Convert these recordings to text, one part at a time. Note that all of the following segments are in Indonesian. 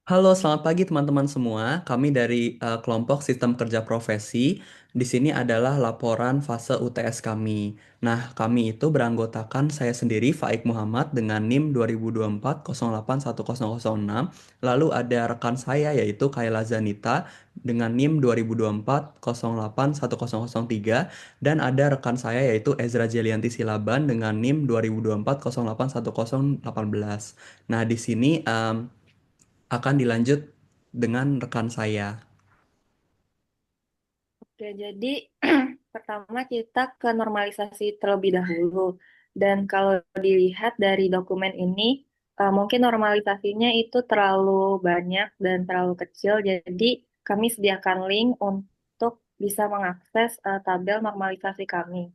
Halo, selamat pagi teman-teman semua. Kami dari kelompok Sistem Kerja Profesi. Di sini adalah laporan fase UTS kami. Nah, kami itu beranggotakan saya sendiri, Faik Muhammad, dengan NIM 2024-081006. Lalu ada rekan saya yaitu Kayla Zanita dengan NIM 2024-081003. Dan ada rekan saya yaitu Ezra Jelianti Silaban dengan NIM 2024-081018. Nah, di sini akan dilanjut dengan rekan saya. Oke, jadi pertama kita ke normalisasi terlebih dahulu. Dan kalau dilihat dari dokumen ini, mungkin normalisasinya itu terlalu banyak dan terlalu kecil. Jadi kami sediakan link untuk bisa mengakses tabel normalisasi kami.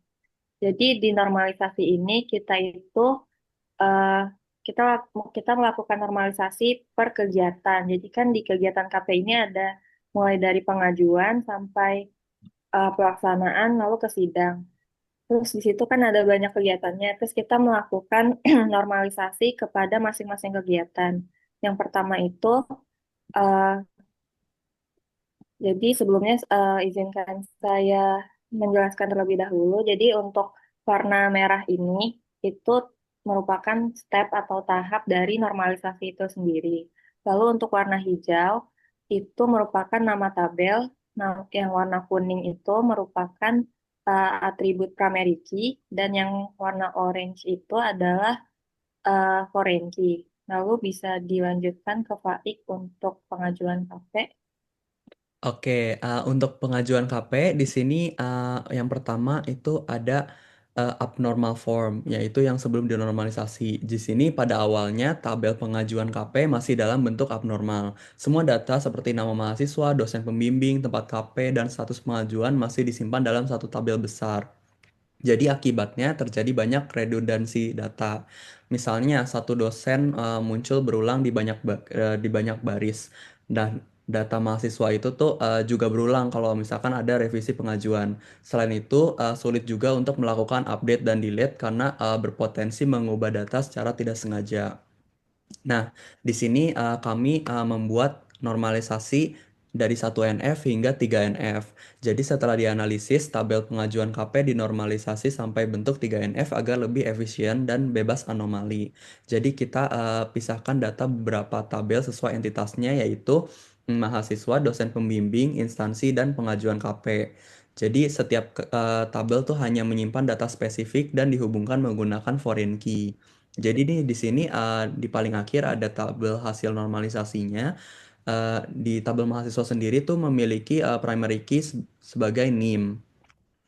Jadi di normalisasi ini eh, kita melakukan normalisasi per kegiatan. Jadi kan di kegiatan KP ini ada mulai dari pengajuan sampai pelaksanaan lalu ke sidang. Terus di situ kan ada banyak kegiatannya. Terus kita melakukan normalisasi kepada masing-masing kegiatan. Yang pertama itu, eh, jadi sebelumnya izinkan saya menjelaskan terlebih dahulu. Jadi untuk warna merah ini itu merupakan step atau tahap dari normalisasi itu sendiri. Lalu untuk warna hijau itu merupakan nama tabel. Nah, yang warna kuning itu merupakan atribut primary key dan yang warna orange itu adalah foreign key. Lalu bisa dilanjutkan ke Faik untuk pengajuan KP. Oke, untuk pengajuan KP di sini yang pertama itu ada abnormal form, yaitu yang sebelum dinormalisasi. Di sini pada awalnya tabel pengajuan KP masih dalam bentuk abnormal. Semua data seperti nama mahasiswa, dosen pembimbing, tempat KP, dan status pengajuan masih disimpan dalam satu tabel besar. Jadi akibatnya terjadi banyak redundansi data. Misalnya satu dosen muncul berulang di banyak baris dan data mahasiswa itu tuh juga berulang kalau misalkan ada revisi pengajuan. Selain itu sulit juga untuk melakukan update dan delete karena berpotensi mengubah data secara tidak sengaja. Nah, di sini kami membuat normalisasi dari 1 NF hingga 3 NF. Jadi setelah dianalisis, tabel pengajuan KP dinormalisasi sampai bentuk 3 NF agar lebih efisien dan bebas anomali. Jadi kita pisahkan data beberapa tabel sesuai entitasnya yaitu mahasiswa, dosen pembimbing, instansi, dan pengajuan KP. Jadi setiap tabel tuh hanya menyimpan data spesifik dan dihubungkan menggunakan foreign key. Jadi nih di sini di paling akhir ada tabel hasil normalisasinya. Di tabel mahasiswa sendiri tuh memiliki primary key sebagai NIM.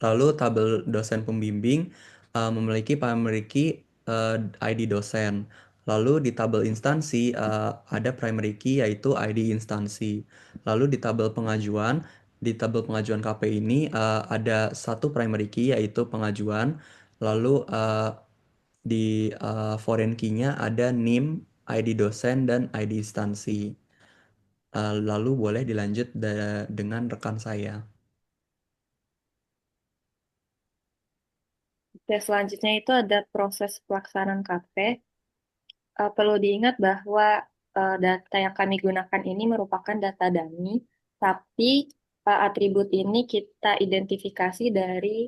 Lalu tabel dosen pembimbing memiliki primary key ID dosen. Lalu di tabel instansi ada primary key yaitu ID instansi. Lalu di tabel pengajuan KP ini ada satu primary key yaitu pengajuan. Lalu di foreign key-nya ada NIM, ID dosen, dan ID instansi. Lalu boleh dilanjut dengan rekan saya. Oke, selanjutnya itu ada proses pelaksanaan KP. Perlu diingat bahwa data yang kami gunakan ini merupakan data dummy, tapi atribut ini kita identifikasi dari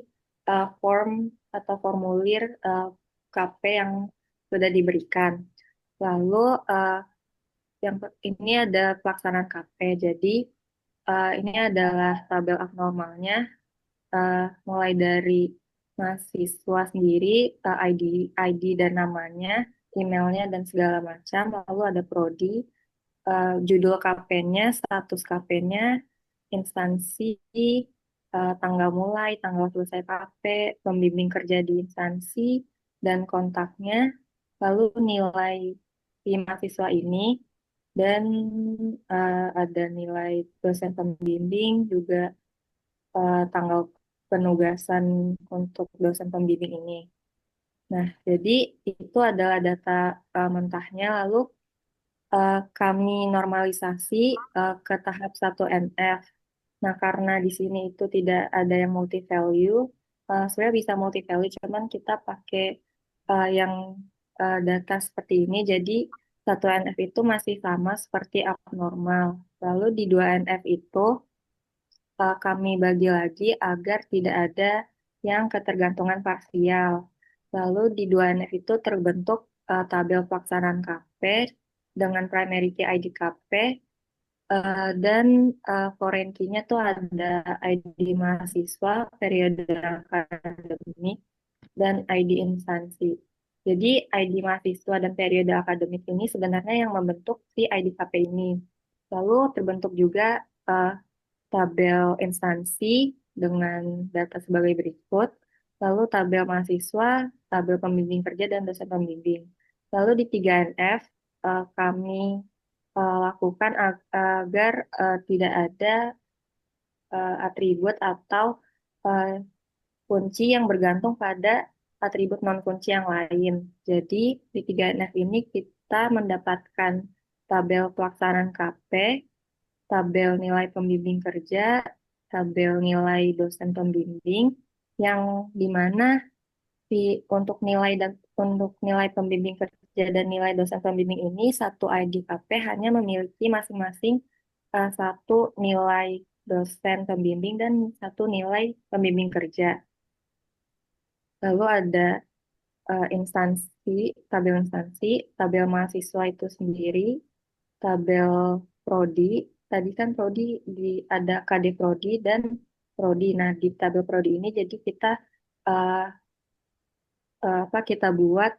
form atau formulir KP yang sudah diberikan. Lalu eh, ini ada pelaksanaan KP. Jadi ini adalah tabel abnormalnya, eh, mulai dari mahasiswa sendiri, ID dan namanya, emailnya dan segala macam. Lalu ada prodi, judul KP-nya, status KP-nya, instansi, tanggal mulai, tanggal selesai KP, pembimbing kerja di instansi, dan kontaknya, lalu nilai si mahasiswa ini, dan ada nilai dosen pembimbing, juga tanggal penugasan untuk dosen pembimbing ini. Nah, jadi itu adalah data mentahnya, lalu kami normalisasi ke tahap 1 NF. Nah, karena di sini itu tidak ada yang multi value, sebenarnya bisa multi value, cuman kita pakai yang data seperti ini. Jadi satu NF itu masih sama seperti abnormal. Lalu di dua NF itu kami bagi lagi agar tidak ada yang ketergantungan parsial. Lalu di dua NF itu terbentuk tabel pelaksanaan KP dengan primary key ID KP dan foreign key-nya tuh ada ID mahasiswa, periode akademik, dan ID instansi. Jadi ID mahasiswa dan periode akademik ini sebenarnya yang membentuk si ID KP ini. Lalu terbentuk juga eh, tabel instansi dengan data sebagai berikut, lalu tabel mahasiswa, tabel pembimbing kerja, dan dosen pembimbing. Lalu di 3NF, kami lakukan agar tidak ada atribut atau eh, kunci yang bergantung pada atribut non-kunci yang lain. Jadi di 3NF ini kita mendapatkan tabel pelaksanaan KP, tabel nilai pembimbing kerja, tabel nilai dosen pembimbing, yang dimana untuk nilai dan untuk nilai pembimbing kerja dan nilai dosen pembimbing ini satu ID KP hanya memiliki masing-masing satu nilai dosen pembimbing dan satu nilai pembimbing kerja. Lalu ada instansi, tabel mahasiswa itu sendiri, tabel prodi. Tadi kan prodi ada KD prodi dan prodi. Nah, di tabel prodi ini jadi kita eh, kita buat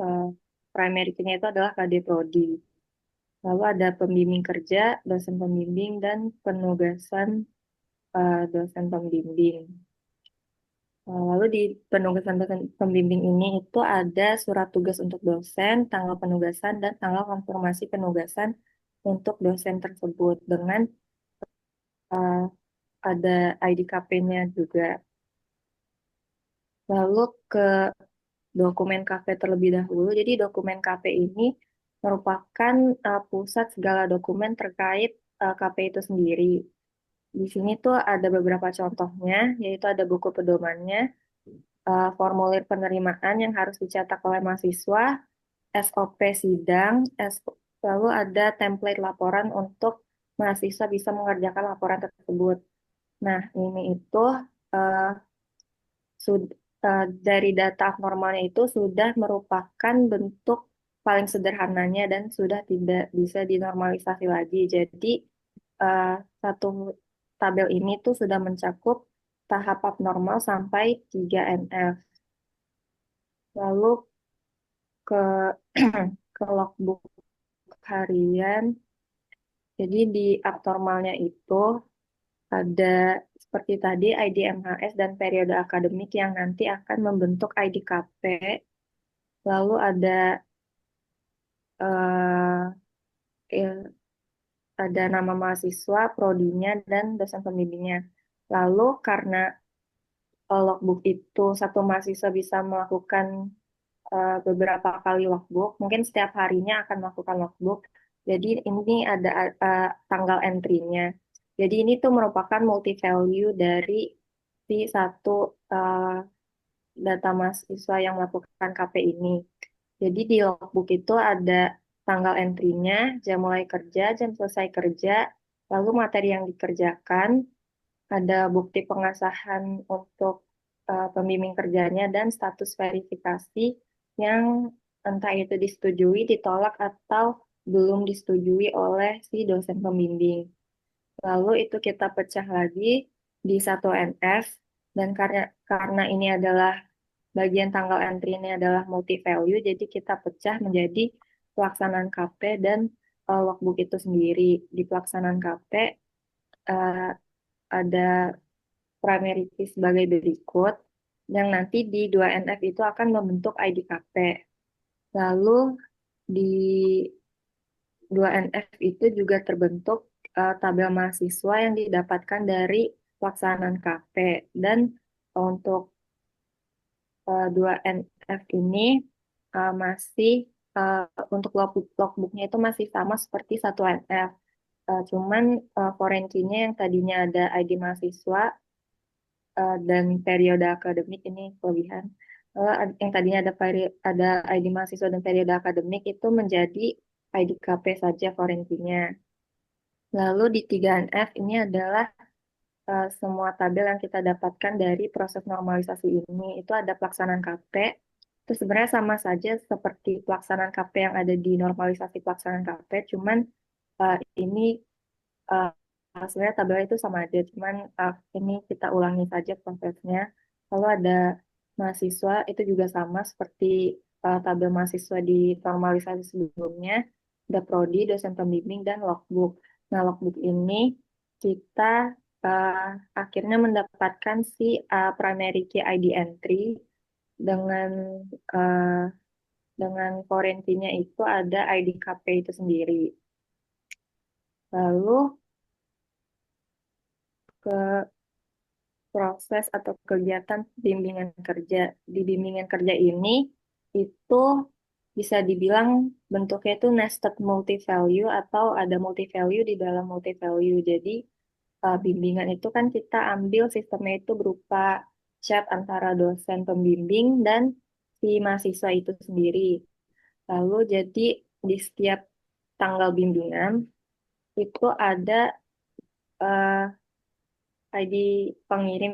eh, primary key-nya itu adalah KD prodi. Lalu ada pembimbing kerja, dosen pembimbing dan penugasan dosen pembimbing. Lalu di penugasan dosen pembimbing ini itu ada surat tugas untuk dosen, tanggal penugasan, dan tanggal konfirmasi penugasan untuk dosen tersebut dengan eh, ada ID KP-nya juga. Lalu ke dokumen KP terlebih dahulu. Jadi dokumen KP ini merupakan pusat segala dokumen terkait KP itu sendiri. Di sini tuh ada beberapa contohnya, yaitu ada buku pedomannya, formulir penerimaan yang harus dicetak oleh mahasiswa, SOP sidang, lalu ada template laporan untuk mahasiswa bisa mengerjakan laporan tersebut. Nah, ini itu eh, dari data abnormalnya itu sudah merupakan bentuk paling sederhananya dan sudah tidak bisa dinormalisasi lagi. Jadi, eh, satu tabel ini tuh sudah mencakup tahap abnormal sampai 3NF. Lalu ke ke logbook harian. Jadi di abnormalnya itu ada seperti tadi ID MHS dan periode akademik yang nanti akan membentuk ID KP. Lalu eh, eh, ada nama mahasiswa, prodinya, dan dosen pembimbingnya. Lalu karena logbook itu satu mahasiswa bisa melakukan beberapa kali logbook, mungkin setiap harinya akan melakukan logbook. Jadi ini ada tanggal entry-nya. Jadi ini tuh merupakan multi value dari si satu eh, data mahasiswa yang melakukan KP ini. Jadi di logbook itu ada tanggal entry-nya, jam mulai kerja, jam selesai kerja, lalu materi yang dikerjakan, ada bukti pengasahan untuk pembimbing kerjanya, dan status verifikasi yang entah itu disetujui, ditolak, atau belum disetujui oleh si dosen pembimbing. Lalu itu kita pecah lagi di satu NF, dan karena ini adalah bagian tanggal entry ini adalah multi value, jadi kita pecah menjadi pelaksanaan KP dan logbook itu sendiri. Di pelaksanaan KP eh, ada primary key sebagai berikut, yang nanti di 2NF itu akan membentuk ID KP. Lalu di 2NF itu juga terbentuk tabel mahasiswa yang didapatkan dari pelaksanaan KP. Dan untuk 2NF ini masih uh, untuk logbooknya itu masih sama seperti 1NF. Cuman foreign key-nya yang tadinya ada ID mahasiswa dan periode akademik ini kelebihan. Yang tadinya ada ID mahasiswa dan periode akademik itu menjadi ID KP saja forensinya. Lalu di 3NF ini adalah semua tabel yang kita dapatkan dari proses normalisasi ini. Itu ada pelaksanaan KP. Itu sebenarnya sama saja seperti pelaksanaan KP yang ada di normalisasi pelaksanaan KP, cuman ini uh, sebenarnya tabelnya itu sama aja, cuman ini kita ulangi saja prosesnya. Lalu ada mahasiswa, itu juga sama seperti tabel mahasiswa di normalisasi sebelumnya. Ada prodi, dosen pembimbing, dan logbook. Nah, logbook ini kita uh, akhirnya mendapatkan si primary key ID entry dengan uh, dengan forensinya itu ada ID KP itu sendiri. Lalu ke proses atau kegiatan bimbingan kerja. Di bimbingan kerja ini itu bisa dibilang bentuknya itu nested multi value atau ada multi value di dalam multi value. Jadi bimbingan itu kan kita ambil sistemnya itu berupa chat antara dosen pembimbing dan si mahasiswa itu sendiri. Lalu jadi di setiap tanggal bimbingan itu ada eh, ID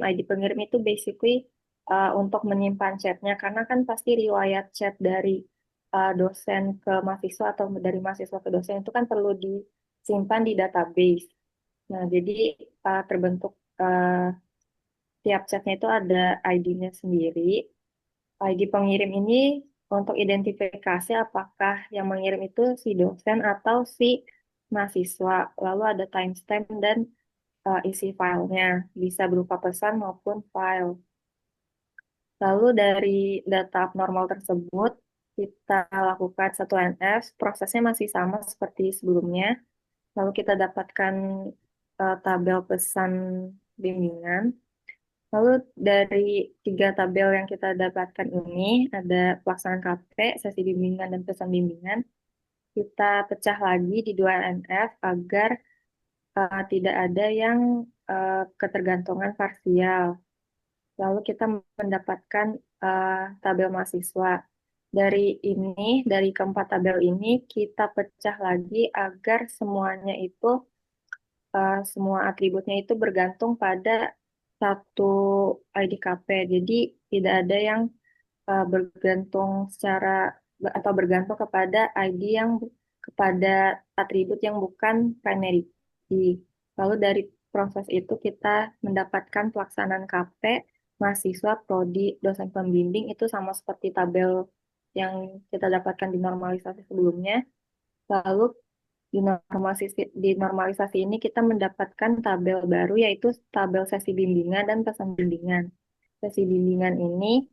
ID pengirim itu basically untuk menyimpan chatnya karena kan pasti riwayat chat dari dosen ke mahasiswa atau dari mahasiswa ke dosen itu kan perlu disimpan di database. Nah, jadi terbentuk tiap chatnya itu ada ID-nya sendiri. ID pengirim ini untuk identifikasi apakah yang mengirim itu si dosen atau si mahasiswa. Lalu ada timestamp dan isi filenya, bisa berupa pesan maupun file. Lalu dari data abnormal tersebut, kita lakukan satu NF, prosesnya masih sama seperti sebelumnya. Lalu kita dapatkan tabel pesan bimbingan. Lalu dari tiga tabel yang kita dapatkan ini, ada pelaksanaan KP, sesi bimbingan, dan pesan bimbingan. Kita pecah lagi di dua NF agar tidak ada yang ketergantungan parsial. Lalu kita mendapatkan tabel mahasiswa. Dari keempat tabel ini, kita pecah lagi agar semuanya itu, semua atributnya itu bergantung pada satu IDKP. Jadi tidak ada yang bergantung secara atau bergantung kepada ID kepada atribut yang bukan primary key. Lalu dari proses itu kita mendapatkan pelaksanaan KP, mahasiswa, prodi, dosen pembimbing itu sama seperti tabel yang kita dapatkan di normalisasi sebelumnya. Lalu di normalisasi ini kita mendapatkan tabel baru yaitu tabel sesi bimbingan dan pesan bimbingan. Sesi bimbingan ini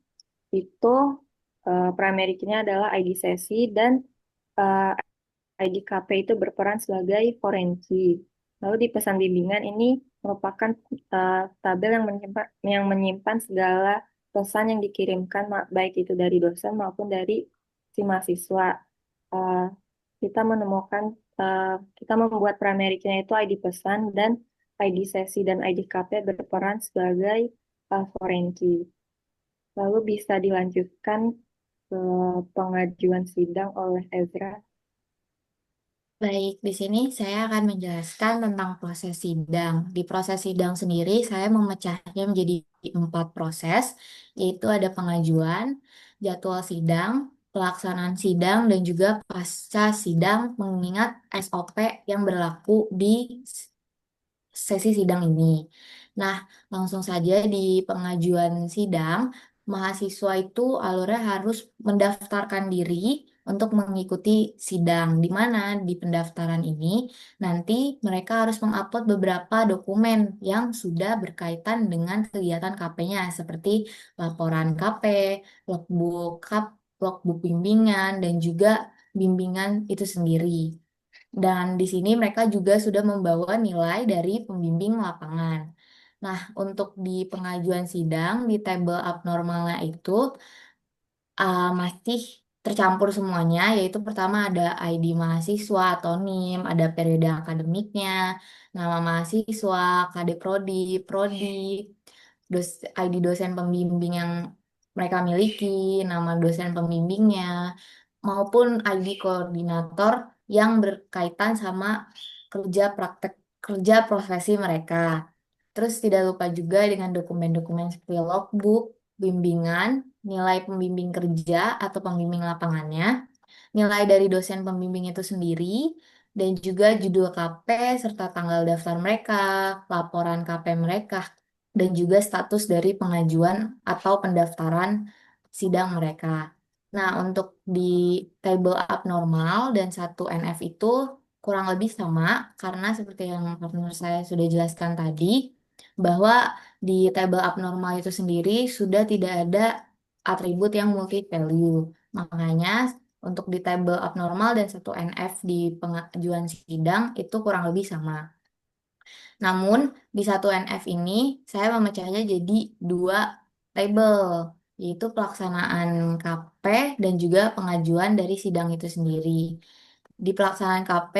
itu primary key-nya adalah ID sesi dan eh, IDKP itu berperan sebagai forensi. Lalu di pesan bimbingan ini merupakan tabel yang menyimpan segala pesan yang dikirimkan baik itu dari dosen maupun dari si mahasiswa. Eh, kita menemukan eh, kita membuat primary key-nya itu ID pesan dan ID sesi dan IDKP berperan sebagai forensi. Lalu bisa dilanjutkan ke pengajuan sidang oleh Ezra. Baik, di sini saya akan menjelaskan tentang proses sidang. Di proses sidang sendiri, saya memecahnya menjadi 4 proses, yaitu ada pengajuan, jadwal sidang, pelaksanaan sidang, dan juga pasca sidang mengingat SOP yang berlaku di sesi sidang ini. Nah, langsung saja di pengajuan sidang, mahasiswa itu alurnya harus mendaftarkan diri untuk mengikuti sidang, di mana di pendaftaran ini nanti mereka harus mengupload beberapa dokumen yang sudah berkaitan dengan kegiatan KP-nya, seperti laporan KP, logbook, logbook bimbingan, dan juga bimbingan itu sendiri. Dan di sini mereka juga sudah membawa nilai dari pembimbing lapangan. Nah, untuk di pengajuan sidang, di tabel abnormalnya itu masih tercampur semuanya, yaitu pertama ada ID mahasiswa atau NIM, ada periode akademiknya, nama mahasiswa, KD Prodi, ID dosen pembimbing yang mereka miliki, nama dosen pembimbingnya, maupun ID koordinator yang berkaitan sama praktek kerja profesi mereka. Terus tidak lupa juga dengan dokumen-dokumen seperti logbook, bimbingan, nilai pembimbing kerja atau pembimbing lapangannya, nilai dari dosen pembimbing itu sendiri, dan juga judul KP serta tanggal daftar mereka, laporan KP mereka, dan juga status dari pengajuan atau pendaftaran sidang mereka. Nah, untuk di table abnormal dan satu NF itu kurang lebih sama karena seperti yang partner saya sudah jelaskan tadi, bahwa di table abnormal itu sendiri sudah tidak ada atribut yang multi value. Makanya untuk di table abnormal dan satu NF di pengajuan sidang itu kurang lebih sama. Namun di satu NF ini saya memecahnya jadi dua table, yaitu pelaksanaan KP dan juga pengajuan dari sidang itu sendiri. Di pelaksanaan KP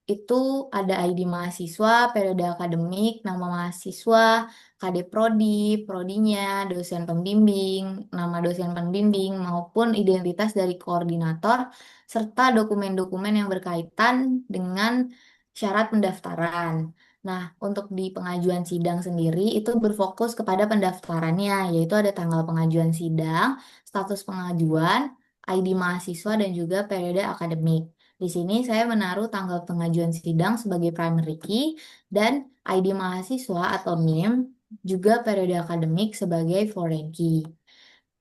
itu ada ID mahasiswa, periode akademik, nama mahasiswa, KD Prodi, prodinya, dosen pembimbing, nama dosen pembimbing, maupun identitas dari koordinator, serta dokumen-dokumen yang berkaitan dengan syarat pendaftaran. Nah, untuk di pengajuan sidang sendiri itu berfokus kepada pendaftarannya, yaitu ada tanggal pengajuan sidang, status pengajuan, ID mahasiswa, dan juga periode akademik. Di sini saya menaruh tanggal pengajuan sidang sebagai primary key dan ID mahasiswa atau NIM juga periode akademik sebagai foreign key.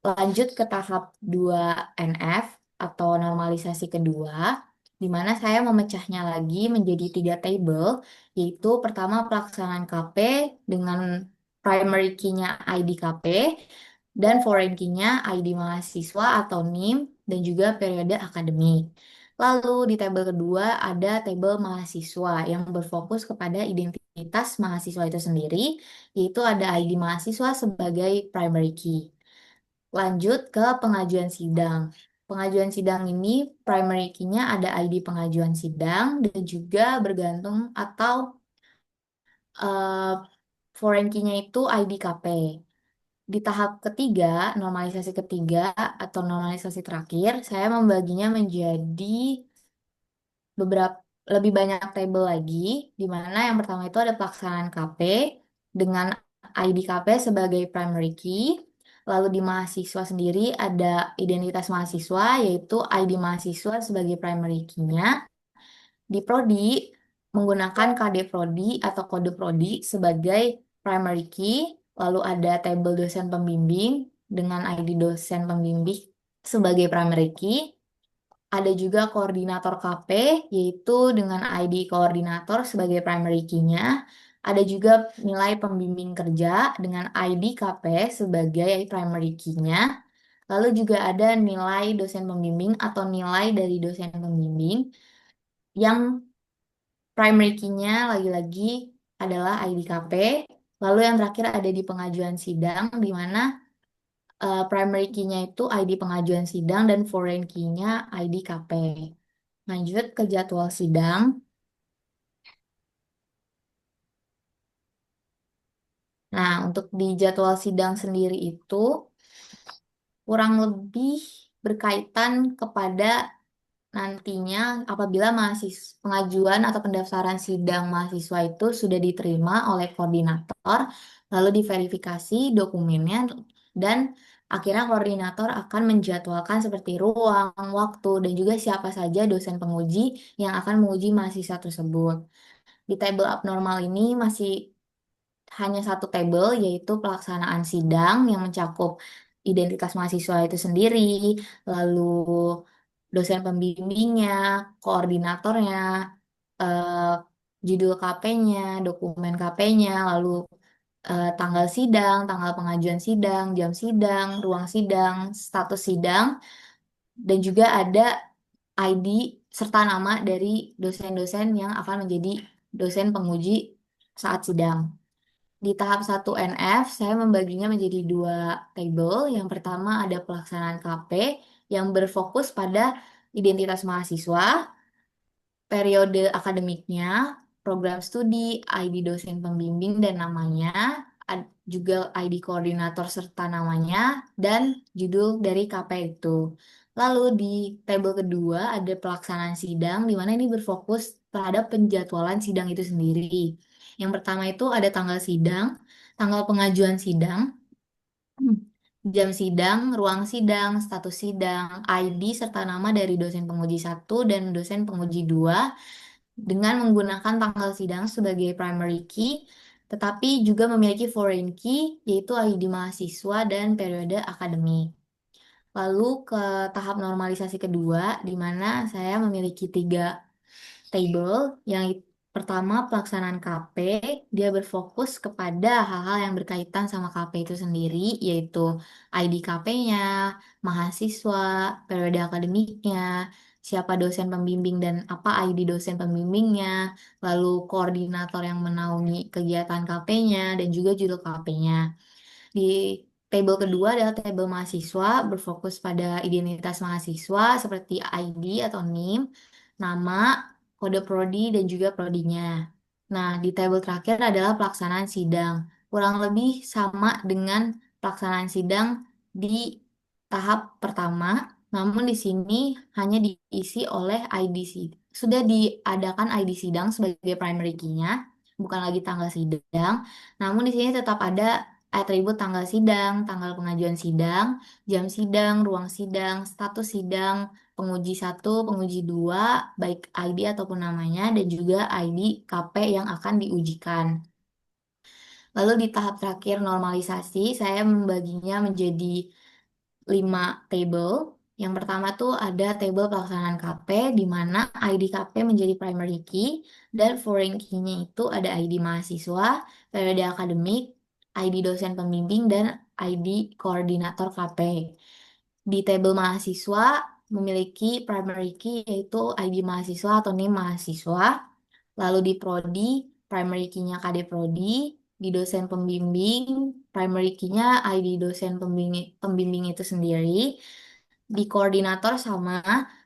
Lanjut ke tahap 2 NF atau normalisasi kedua, di mana saya memecahnya lagi menjadi 3 table, yaitu pertama pelaksanaan KP dengan primary key-nya ID KP, dan foreign key-nya ID mahasiswa atau NIM, dan juga periode akademik. Lalu di tabel kedua ada tabel mahasiswa yang berfokus kepada identitas mahasiswa itu sendiri, yaitu ada ID mahasiswa sebagai primary key. Lanjut ke pengajuan sidang. Pengajuan sidang ini primary key-nya ada ID pengajuan sidang dan juga bergantung atau eh, foreign key-nya itu ID KP. Di tahap ketiga, normalisasi ketiga atau normalisasi terakhir, saya membaginya menjadi beberapa lebih banyak table lagi, di mana yang pertama itu ada pelaksanaan KP dengan ID KP sebagai primary key. Lalu di mahasiswa sendiri ada identitas mahasiswa, yaitu ID mahasiswa sebagai primary key-nya. Di prodi menggunakan KD prodi atau kode prodi sebagai primary key. Lalu ada table dosen pembimbing dengan ID dosen pembimbing sebagai primary key. Ada juga koordinator KP, yaitu dengan ID koordinator sebagai primary key-nya. Ada juga nilai pembimbing kerja dengan ID KP sebagai primary key-nya. Lalu juga ada nilai dosen pembimbing atau nilai dari dosen pembimbing yang primary key-nya lagi-lagi adalah ID KP. Lalu yang terakhir ada di pengajuan sidang, di mana primary key-nya itu ID pengajuan sidang dan foreign key-nya ID KP. Lanjut ke jadwal sidang. Nah, untuk di jadwal sidang sendiri itu kurang lebih berkaitan kepada nantinya apabila pengajuan atau pendaftaran sidang mahasiswa itu sudah diterima oleh koordinator, lalu diverifikasi dokumennya, dan akhirnya koordinator akan menjadwalkan seperti ruang, waktu, dan juga siapa saja dosen penguji yang akan menguji mahasiswa tersebut. Di table abnormal ini masih hanya satu tabel, yaitu pelaksanaan sidang yang mencakup identitas mahasiswa itu sendiri, lalu dosen pembimbingnya, koordinatornya, eh, judul KP-nya, dokumen KP-nya, lalu tanggal sidang, tanggal pengajuan sidang, jam sidang, ruang sidang, status sidang, dan juga ada ID serta nama dari dosen-dosen yang akan menjadi dosen penguji saat sidang. Di tahap 1 NF, saya membaginya menjadi 2 table. Yang pertama ada pelaksanaan KP yang berfokus pada identitas mahasiswa, periode akademiknya, program studi, ID dosen pembimbing dan namanya. juga ID koordinator serta namanya, dan judul dari KP itu. Lalu di tabel kedua ada pelaksanaan sidang, di mana ini berfokus terhadap penjadwalan sidang itu sendiri. Yang pertama itu ada tanggal sidang, tanggal pengajuan sidang, jam sidang, ruang sidang, status sidang, ID, serta nama dari dosen penguji satu dan dosen penguji dua dengan menggunakan tanggal sidang sebagai primary key, tetapi juga memiliki foreign key, yaitu ID mahasiswa dan periode akademik. Lalu ke tahap normalisasi kedua, di mana saya memiliki 3 table. Pertama, pelaksanaan KP, dia berfokus kepada hal-hal yang berkaitan sama KP itu sendiri, yaitu ID KP-nya, mahasiswa, periode akademiknya, siapa dosen pembimbing dan apa ID dosen pembimbingnya, lalu koordinator yang menaungi kegiatan KP-nya, dan juga judul KP-nya. Di table kedua adalah table mahasiswa, berfokus pada identitas mahasiswa seperti ID atau NIM, nama, kode prodi, dan juga prodinya. Nah, di table terakhir adalah pelaksanaan sidang. Kurang lebih sama dengan pelaksanaan sidang di tahap pertama, namun di sini hanya diisi oleh ID sidang. Sudah diadakan ID sidang sebagai primary key-nya, bukan lagi tanggal sidang. Namun di sini tetap ada atribut tanggal sidang, tanggal pengajuan sidang, jam sidang, ruang sidang, status sidang, penguji satu, penguji dua, baik ID ataupun namanya, dan juga ID KP yang akan diujikan. Lalu di tahap terakhir normalisasi, saya membaginya menjadi 5 table. Yang pertama tuh ada table pelaksanaan KP, di mana ID KP menjadi primary key, dan foreign key-nya itu ada ID mahasiswa, periode akademik, ID dosen pembimbing, dan ID koordinator KP. Di table mahasiswa memiliki primary key yaitu ID mahasiswa atau NIM mahasiswa. Lalu di prodi, primary key-nya KD Prodi. Di dosen pembimbing, primary key-nya ID dosen pembimbing itu sendiri. Di koordinator sama,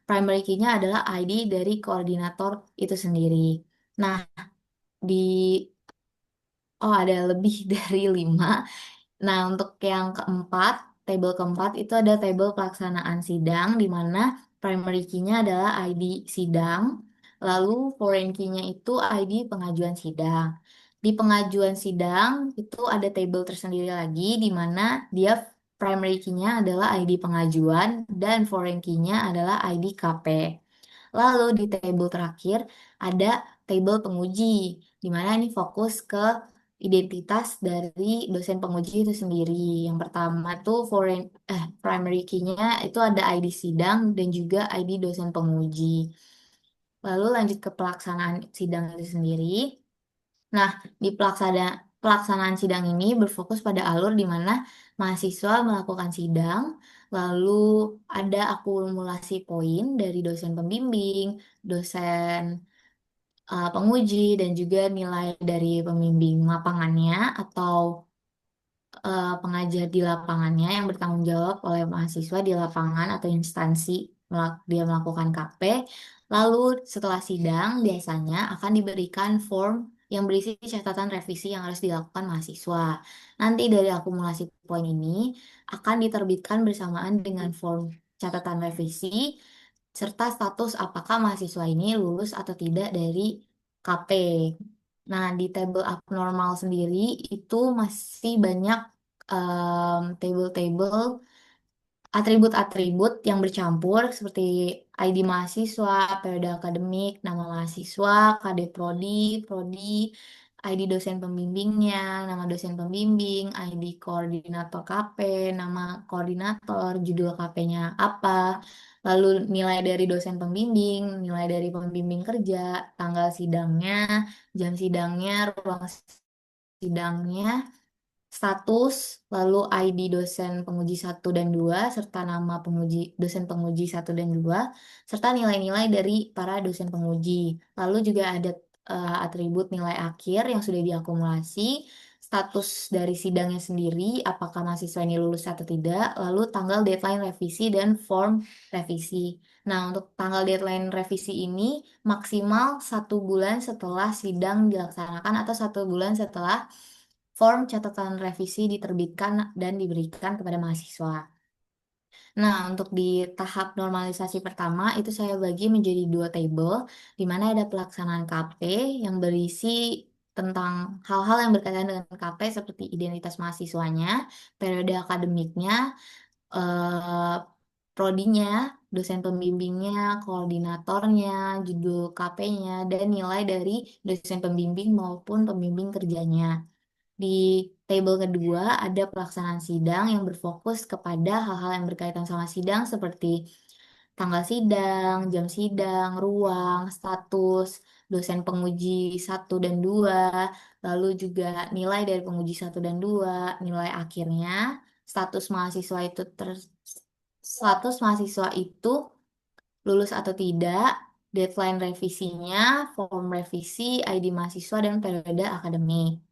primary key-nya adalah ID dari koordinator itu sendiri. Nah, di ada lebih dari 5. Nah, untuk yang keempat, table keempat itu ada table pelaksanaan sidang, di mana primary key-nya adalah ID sidang, lalu foreign key-nya itu ID pengajuan sidang. Di pengajuan sidang itu ada table tersendiri lagi, di mana dia primary key-nya adalah ID pengajuan dan foreign key-nya adalah ID KP. Lalu di table terakhir ada table penguji, di mana ini fokus ke identitas dari dosen penguji itu sendiri. Yang pertama tuh primary key-nya itu ada ID sidang dan juga ID dosen penguji. Lalu lanjut ke pelaksanaan sidang itu sendiri. Nah, di pelaksanaan sidang ini berfokus pada alur di mana mahasiswa melakukan sidang, lalu ada akumulasi poin dari dosen pembimbing, dosen penguji, dan juga nilai dari pembimbing lapangannya atau pengajar di lapangannya yang bertanggung jawab oleh mahasiswa di lapangan atau instansi dia melakukan KP. Lalu setelah sidang biasanya akan diberikan form yang berisi catatan revisi yang harus dilakukan mahasiswa. Nanti dari akumulasi poin ini akan diterbitkan bersamaan dengan form catatan revisi serta status apakah mahasiswa ini lulus atau tidak dari KP. Nah, di table abnormal sendiri itu masih banyak table-table atribut-atribut yang bercampur seperti ID mahasiswa, periode akademik, nama mahasiswa, KD Prodi, Prodi, ID dosen pembimbingnya, nama dosen pembimbing, ID koordinator KP, nama koordinator, judul KP-nya apa, lalu nilai dari dosen pembimbing, nilai dari pembimbing kerja, tanggal sidangnya, jam sidangnya, ruang sidangnya, status, lalu ID dosen penguji satu dan 2 serta nama dosen penguji satu dan 2 serta nilai-nilai dari para dosen penguji. Lalu juga ada atribut nilai akhir yang sudah diakumulasi, status dari sidangnya sendiri, apakah mahasiswa ini lulus atau tidak, lalu tanggal deadline revisi dan form revisi. Nah, untuk tanggal deadline revisi ini maksimal 1 bulan setelah sidang dilaksanakan atau 1 bulan setelah form catatan revisi diterbitkan dan diberikan kepada mahasiswa. Nah, untuk di tahap normalisasi pertama itu saya bagi menjadi dua table, di mana ada pelaksanaan KP yang berisi tentang hal-hal yang berkaitan dengan KP seperti identitas mahasiswanya, periode akademiknya, eh, prodinya, dosen pembimbingnya, koordinatornya, judul KP-nya, dan nilai dari dosen pembimbing maupun pembimbing kerjanya. Di table kedua ada pelaksanaan sidang yang berfokus kepada hal-hal yang berkaitan sama sidang seperti tanggal sidang, jam sidang, ruang, status, dosen penguji satu dan 2, lalu juga nilai dari penguji satu dan 2, nilai akhirnya, status mahasiswa itu status mahasiswa itu lulus atau tidak, deadline revisinya, form revisi, ID mahasiswa, dan periode akademik.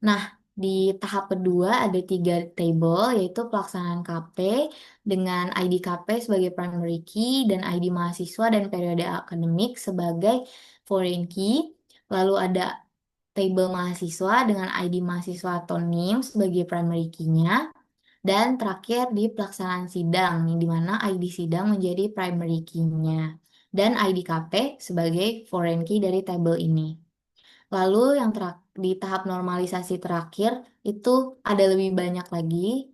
Nah, di tahap kedua ada 3 table, yaitu pelaksanaan KP dengan ID KP sebagai primary key dan ID mahasiswa dan periode akademik sebagai foreign key. Lalu ada table mahasiswa dengan ID mahasiswa atau NIM sebagai primary key-nya. Dan terakhir di pelaksanaan sidang, di mana ID sidang menjadi primary key-nya. Dan ID KP sebagai foreign key dari table ini. Lalu yang di tahap normalisasi terakhir itu ada lebih banyak lagi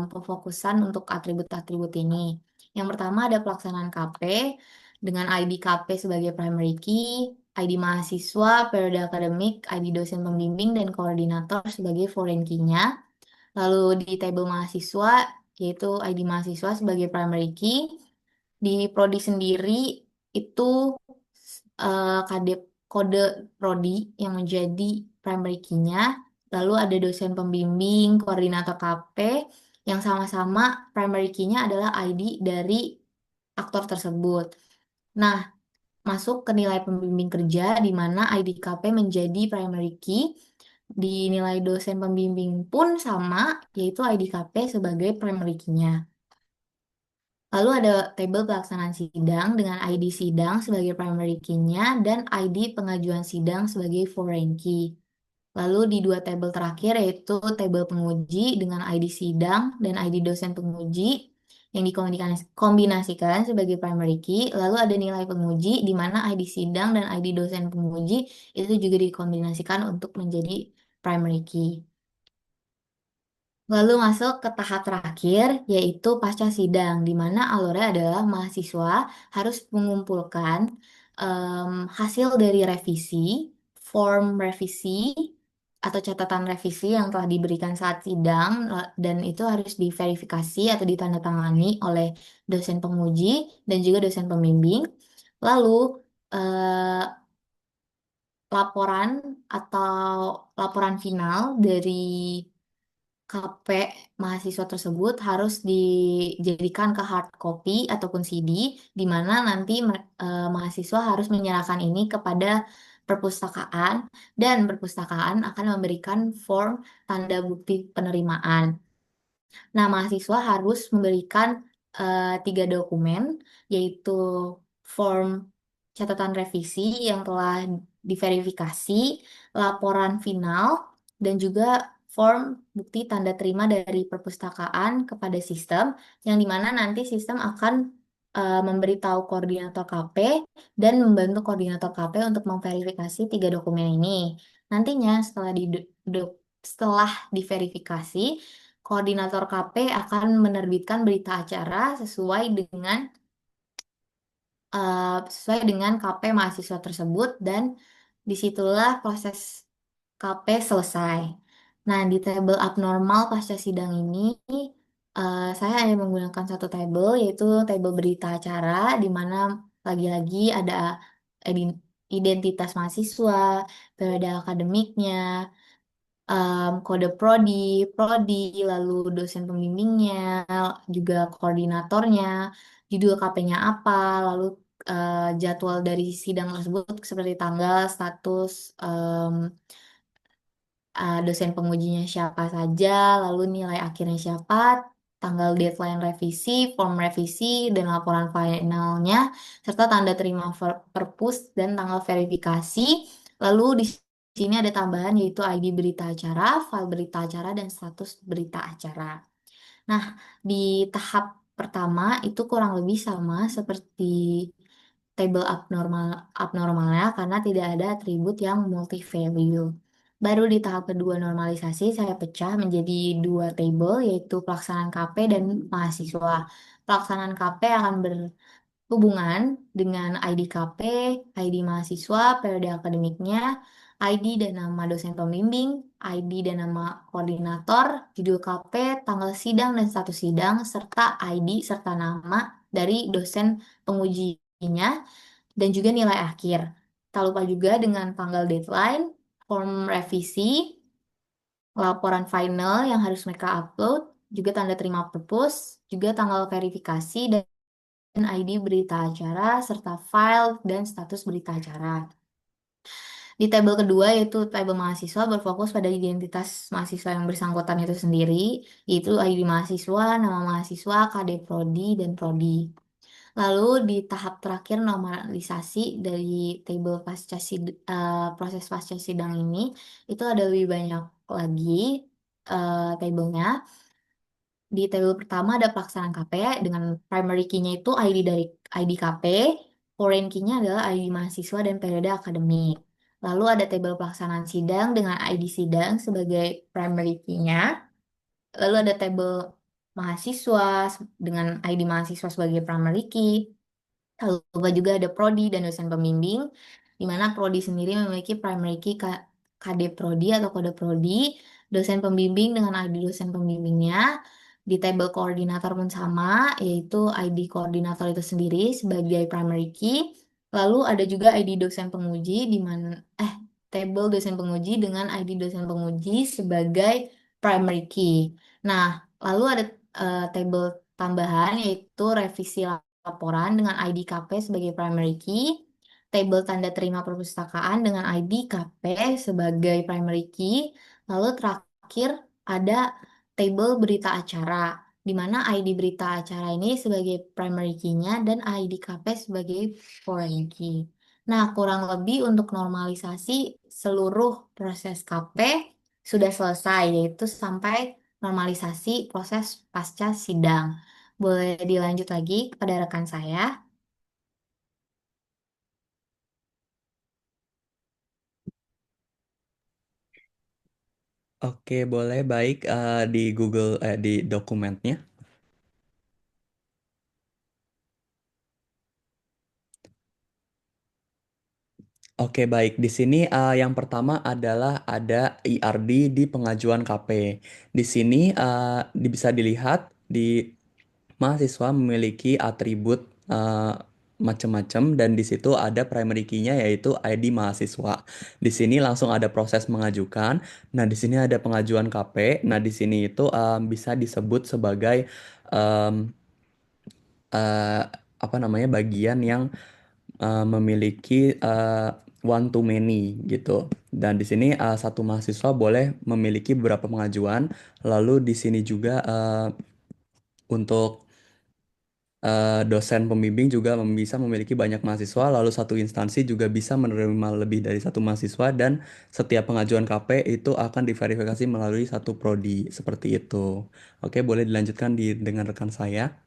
pemfokusan untuk atribut-atribut ini. Yang pertama ada pelaksanaan KP dengan ID KP sebagai primary key, ID mahasiswa, periode akademik, ID dosen pembimbing, dan koordinator sebagai foreign key-nya. Lalu di table mahasiswa yaitu ID mahasiswa sebagai primary key. Di prodi sendiri itu kode prodi yang menjadi primary key-nya. Lalu ada dosen pembimbing, koordinator KP yang sama-sama primary key-nya adalah ID dari aktor tersebut. Nah, masuk ke nilai pembimbing kerja di mana ID KP menjadi primary key. Di nilai dosen pembimbing pun sama, yaitu ID KP sebagai primary key-nya. Lalu ada table pelaksanaan sidang dengan ID sidang sebagai primary key-nya dan ID pengajuan sidang sebagai foreign key. Lalu di 2 table terakhir yaitu table penguji dengan ID sidang dan ID dosen penguji yang dikombinasikan sebagai primary key. Lalu ada nilai penguji di mana ID sidang dan ID dosen penguji itu juga dikombinasikan untuk menjadi primary key. Lalu masuk ke tahap terakhir, yaitu pasca sidang, di mana alurnya adalah mahasiswa harus mengumpulkan hasil dari revisi, form revisi, atau catatan revisi yang telah diberikan saat sidang, dan itu harus diverifikasi atau ditandatangani oleh dosen penguji dan juga dosen pembimbing. Lalu, eh, laporan atau laporan final dari KP mahasiswa tersebut harus dijadikan ke hard copy ataupun CD, di mana nanti mahasiswa harus menyerahkan ini kepada perpustakaan, dan perpustakaan akan memberikan form tanda bukti penerimaan. Nah, mahasiswa harus memberikan 3 dokumen, yaitu form catatan revisi yang telah diverifikasi, laporan final, dan juga form bukti tanda terima dari perpustakaan kepada sistem, yang dimana nanti sistem akan memberitahu koordinator KP dan membantu koordinator KP untuk memverifikasi 3 dokumen ini. Nantinya setelah diverifikasi, koordinator KP akan menerbitkan berita acara sesuai dengan KP mahasiswa tersebut, dan disitulah proses KP selesai. Nah, di table abnormal pasca sidang ini saya hanya menggunakan 1 table, yaitu table berita acara, di mana lagi-lagi ada identitas mahasiswa, periode akademiknya, kode prodi, lalu dosen pembimbingnya, juga koordinatornya, judul KP-nya apa, lalu jadwal dari sidang tersebut seperti tanggal, status, dosen pengujinya siapa saja, lalu nilai akhirnya siapa, tanggal deadline revisi, form revisi, dan laporan finalnya, serta tanda terima perpus dan tanggal verifikasi. Lalu di sini ada tambahan yaitu ID berita acara, file berita acara, dan status berita acara. Nah, di tahap pertama itu kurang lebih sama seperti table abnormalnya karena tidak ada atribut yang multi value. Baru di tahap kedua normalisasi saya pecah menjadi dua table yaitu pelaksanaan KP dan mahasiswa. Pelaksanaan KP akan berhubungan dengan ID KP, ID mahasiswa, periode akademiknya, ID dan nama dosen pembimbing, ID dan nama koordinator, judul KP, tanggal sidang dan status sidang, serta ID serta nama dari dosen pengujinya dan juga nilai akhir. Tak lupa juga dengan tanggal deadline, form revisi, laporan final yang harus mereka upload, juga tanda terima purpose, juga tanggal verifikasi dan ID berita acara, serta file dan status berita acara. Di tabel kedua yaitu tabel mahasiswa berfokus pada identitas mahasiswa yang bersangkutan itu sendiri, yaitu ID mahasiswa, nama mahasiswa, KD Prodi, dan Prodi. Lalu di tahap terakhir normalisasi dari tabel proses pasca sidang ini itu ada lebih banyak lagi tabelnya. Di tabel pertama ada pelaksanaan KP dengan primary key-nya itu ID dari ID KP, foreign key-nya adalah ID mahasiswa dan periode akademik. Lalu ada tabel pelaksanaan sidang dengan ID sidang sebagai primary key-nya. Lalu ada tabel mahasiswa dengan ID mahasiswa sebagai primary key. Lalu juga ada prodi dan dosen pembimbing, di mana prodi sendiri memiliki primary key KD Prodi atau kode prodi, dosen pembimbing dengan ID dosen pembimbingnya. Di tabel koordinator pun sama, yaitu ID koordinator itu sendiri sebagai primary key. Lalu ada juga ID dosen penguji, di mana tabel dosen penguji dengan ID dosen penguji sebagai primary key. Nah, lalu ada tabel tambahan yaitu revisi laporan dengan ID KP sebagai primary key, tabel tanda terima perpustakaan dengan ID KP sebagai primary key, lalu terakhir ada tabel berita acara, di mana ID berita acara ini sebagai primary key-nya dan ID KP sebagai foreign key. Nah, kurang lebih untuk normalisasi seluruh proses KP sudah selesai, yaitu sampai normalisasi proses pasca sidang. Boleh dilanjut lagi kepada rekan saya. Oke, boleh. Baik, di Google, di dokumennya. Oke, baik. Di sini yang pertama adalah ada IRD di pengajuan KP. Di sini bisa dilihat di mahasiswa memiliki atribut macam-macam dan di situ ada primary key-nya yaitu ID mahasiswa. Di sini langsung ada proses mengajukan. Nah, di sini ada pengajuan KP. Nah, di sini itu bisa disebut sebagai em, eh, apa namanya bagian yang memiliki one to many gitu. Dan di sini satu mahasiswa boleh memiliki beberapa pengajuan. Lalu di sini juga untuk dosen pembimbing juga bisa memiliki banyak mahasiswa, lalu satu instansi juga bisa menerima lebih dari satu mahasiswa dan setiap pengajuan KP itu akan diverifikasi melalui satu prodi seperti itu. Oke, boleh dilanjutkan dengan rekan saya.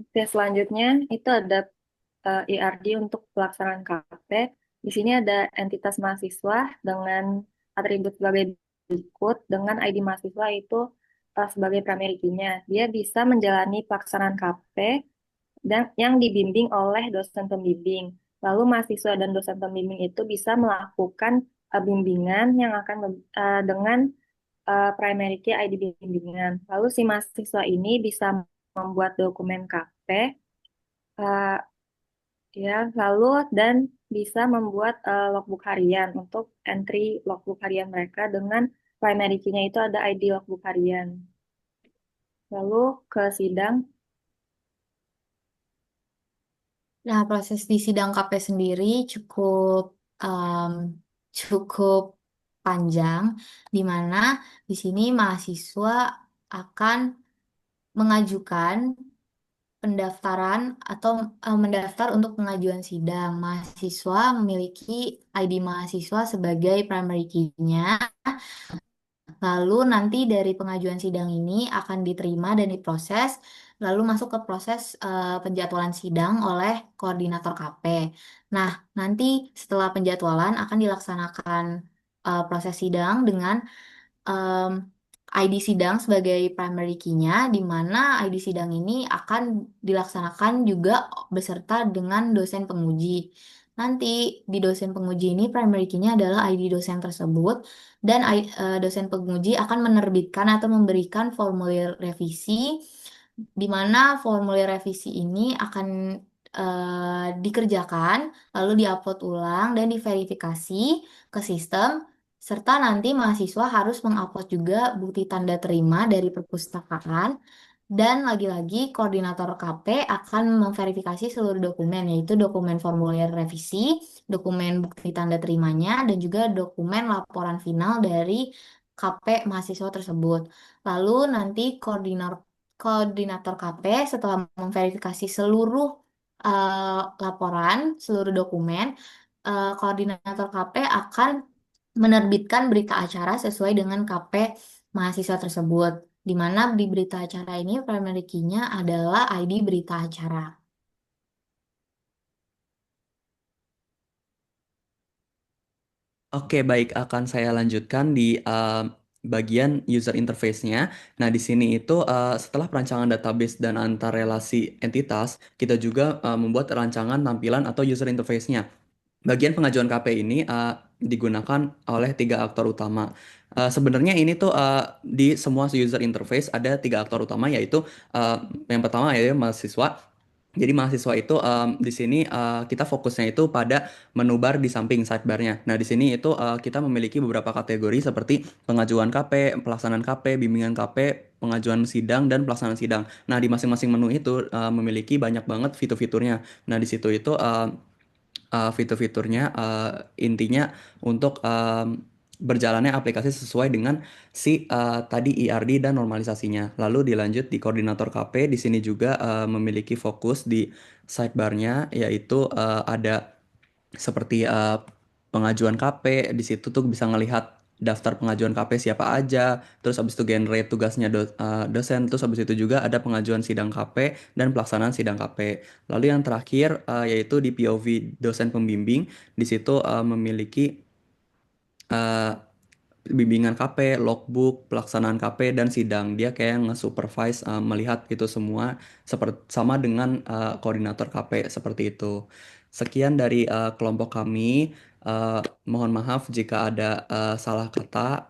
Oke, selanjutnya itu ada IRD untuk pelaksanaan KP. Di sini ada entitas mahasiswa dengan atribut sebagai berikut dengan ID mahasiswa itu sebagai primary key-nya. Dia bisa menjalani pelaksanaan KP dan yang dibimbing oleh dosen pembimbing. Lalu mahasiswa dan dosen pembimbing itu bisa melakukan bimbingan yang akan dengan primary key ID bimbingan. Lalu si mahasiswa ini bisa membuat dokumen KP, ya, lalu dan bisa membuat logbook harian untuk entry logbook harian mereka dengan primary key-nya itu ada ID logbook harian. Lalu ke sidang. Nah, proses di sidang KP sendiri cukup em, cukup panjang, di mana di sini mahasiswa akan mengajukan pendaftaran atau mendaftar untuk pengajuan sidang. Mahasiswa memiliki ID mahasiswa sebagai primary key-nya. Lalu nanti dari pengajuan sidang ini akan diterima dan diproses, lalu masuk ke proses penjadwalan sidang oleh koordinator KP. Nah, nanti setelah penjadwalan akan dilaksanakan proses sidang dengan em, ID sidang sebagai primary key-nya, di mana ID sidang ini akan dilaksanakan juga beserta dengan dosen penguji. Nanti di dosen penguji ini primary key-nya adalah ID dosen tersebut dan dosen penguji akan menerbitkan atau memberikan formulir revisi di mana formulir revisi ini akan dikerjakan lalu diupload ulang dan diverifikasi ke sistem serta nanti mahasiswa harus mengupload juga bukti tanda terima dari perpustakaan dan lagi-lagi koordinator KP akan memverifikasi seluruh dokumen yaitu dokumen formulir revisi, dokumen bukti tanda terimanya dan juga dokumen laporan final dari KP mahasiswa tersebut. Lalu nanti koordinator KP setelah memverifikasi seluruh laporan, seluruh dokumen, koordinator KP akan menerbitkan berita acara sesuai dengan KP mahasiswa tersebut, di mana di berita acara ini primary key-nya adalah ID berita acara. Oke, baik, akan saya lanjutkan di bagian user interface-nya. Nah, di sini itu setelah perancangan database dan antar relasi entitas, kita juga membuat rancangan tampilan atau user interface-nya. Bagian pengajuan KP ini digunakan oleh tiga aktor utama. Sebenarnya ini tuh di semua user interface ada tiga aktor utama, yaitu uh, yang pertama yaitu mahasiswa. Jadi mahasiswa itu di sini kita fokusnya itu pada menu bar di samping sidebarnya. Nah, di sini itu kita memiliki beberapa kategori seperti pengajuan KP, pelaksanaan KP, bimbingan KP, pengajuan sidang dan pelaksanaan sidang. Nah, di masing-masing menu itu memiliki banyak banget fitur-fiturnya. Nah, di situ itu fitur-fiturnya intinya untuk berjalannya aplikasi sesuai dengan si tadi ERD dan normalisasinya. Lalu dilanjut di koordinator KP, di sini juga memiliki fokus di sidebarnya, yaitu ada seperti pengajuan KP. Di situ tuh bisa ngelihat daftar pengajuan KP siapa aja, terus habis itu generate tugasnya dosen, terus habis itu juga ada pengajuan sidang KP dan pelaksanaan sidang KP. Lalu yang terakhir yaitu di POV dosen pembimbing, di situ memiliki eh, bimbingan KP, logbook, pelaksanaan KP dan sidang. Dia kayak nge-supervise melihat itu semua seperti sama dengan koordinator KP seperti itu. Sekian dari kelompok kami. Mohon maaf jika ada salah kata.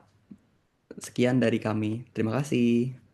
Sekian dari kami. Terima kasih.